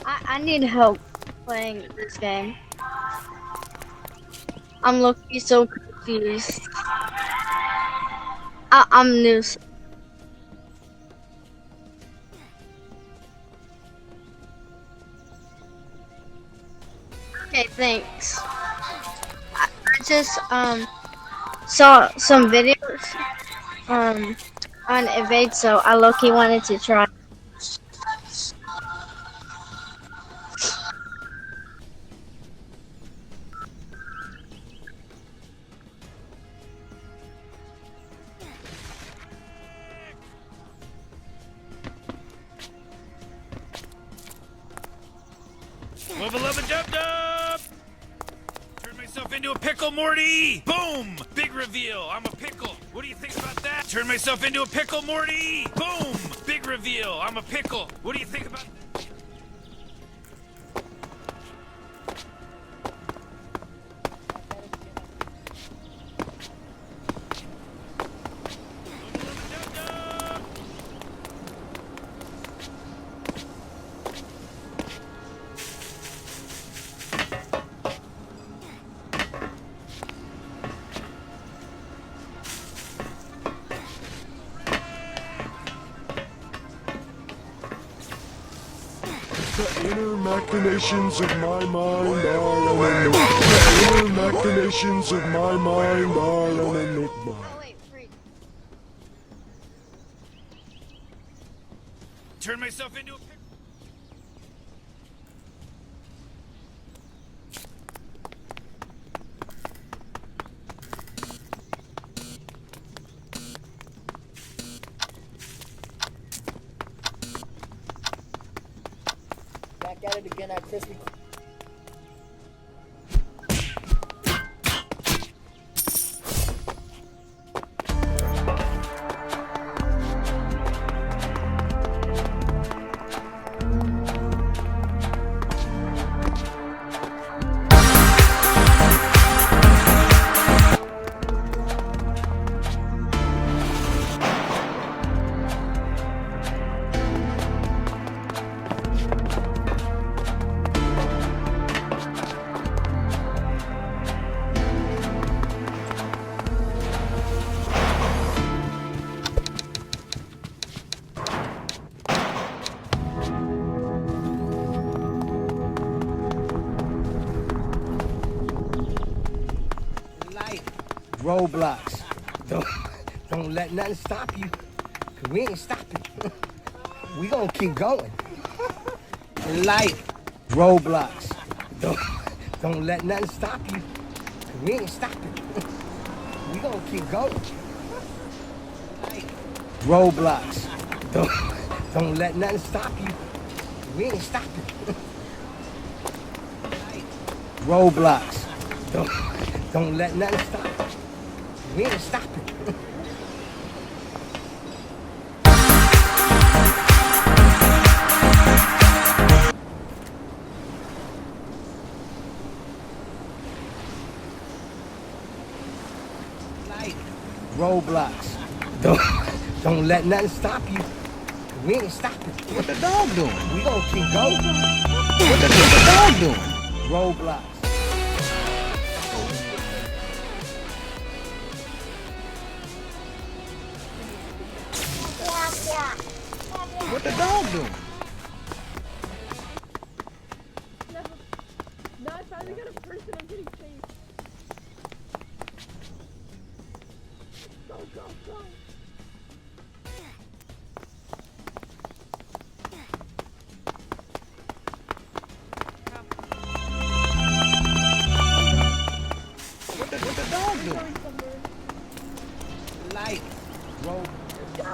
I need help playing this game. I'm looking so confused. I'm new. Okay, thanks. I just saw some videos on Evade, so I low-key wanted to try. Level up a dub-dub! Turn myself into a pickle, Morty! Boom! Big reveal, I'm a pickle. What do you think about that? Turn myself into a pickle, Morty! Boom! Big reveal, I'm a pickle. What do you think about that? The inner machinations of my mind are an enigma. The inner machinations of my mind are an enigma. Oh wait, freak. Turn myself into a pickle. Back at it again at Krispy. Roadblocks. Don't let nothing stop you. 'Cause we ain't stopping. We gonna keep going. Life. Roadblocks. Don't let nothing stop you. 'Cause we ain't stopping. We gonna keep going. Roadblocks. Don't let nothing stop you. We ain't stopping. Roadblocks. Don't let nothing stop you. We ain't stopping. Roadblocks. Don't let nothing stop you. We ain't stopping. What the dog doing? We gonna keep going. What the dog doing? Roadblocks. What the dog doing? No, I finally got a person. I'm getting chased. Go, go, go. What the dog doing? Going somewhere. Light. Road. Go.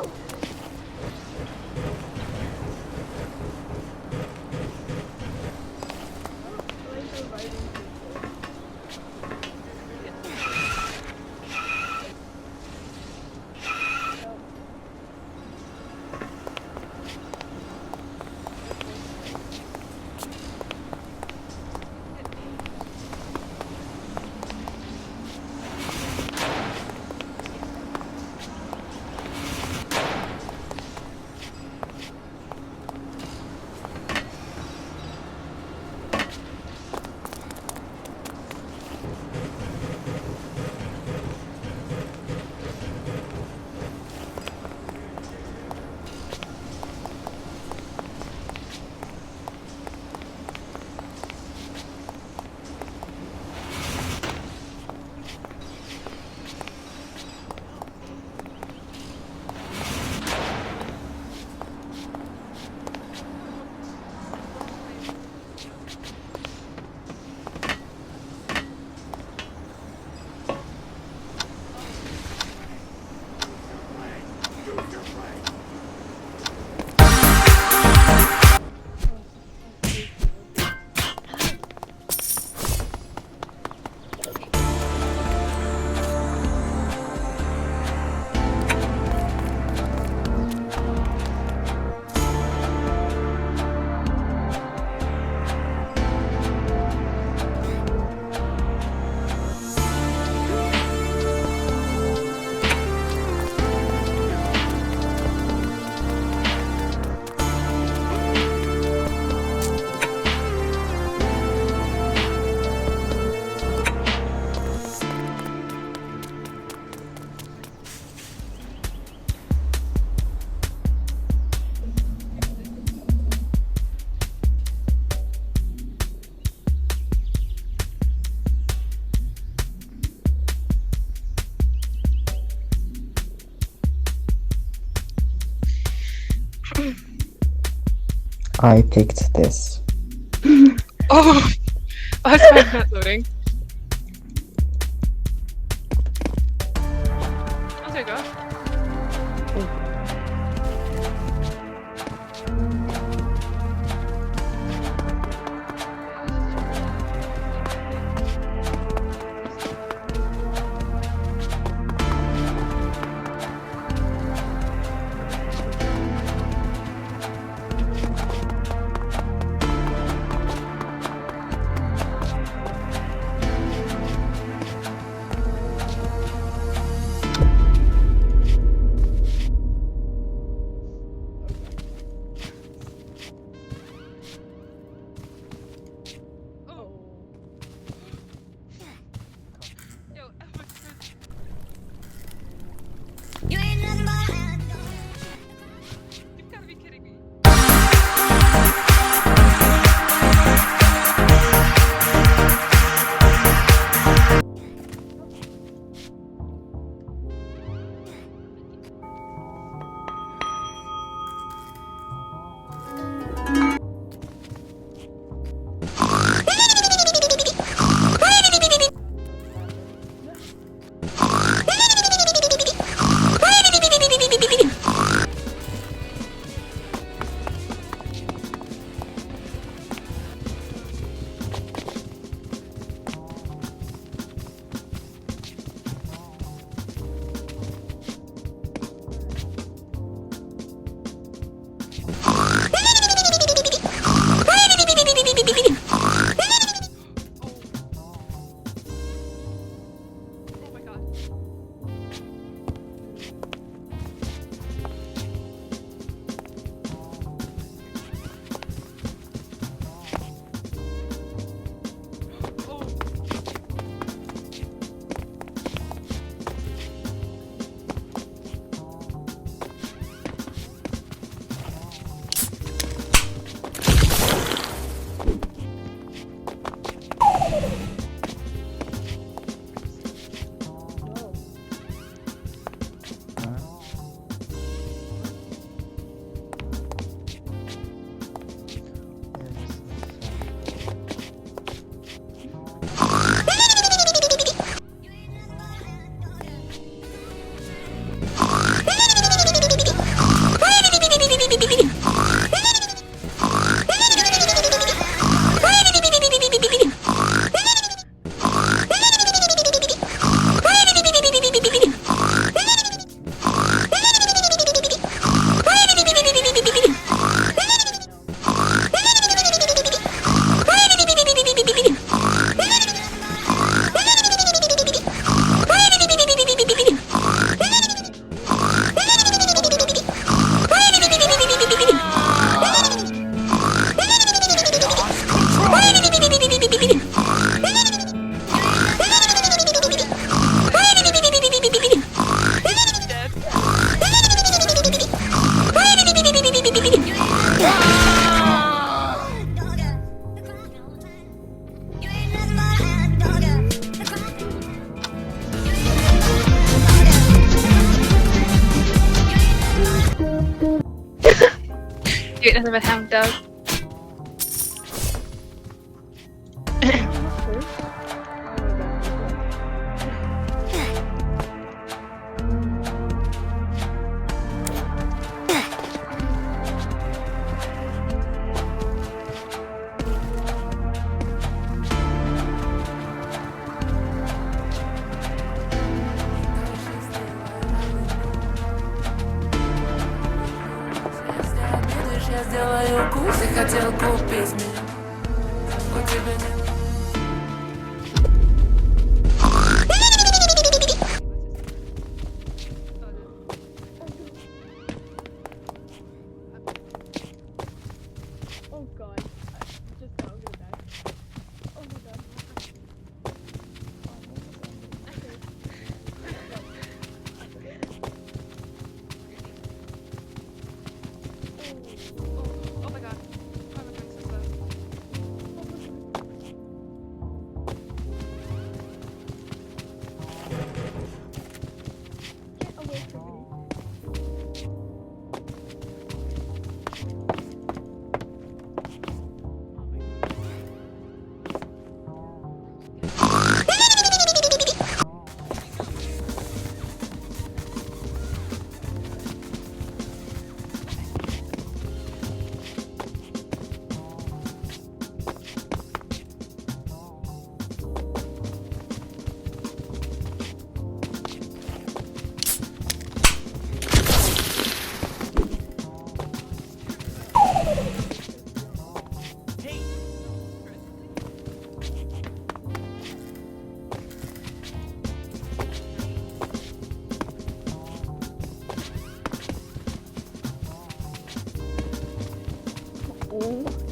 I picked this. Oh, I found that loading. Oh, there you go. Yo, you've got to be kidding me. Oh my god. You get nothing but hound dog. Я сделаю укус, ты хотел купить меня. У тебя нет. Oh god. Just now I'm gonna die. Oh my god. Oh my god. Why am I doing so slow? Get away from me. No.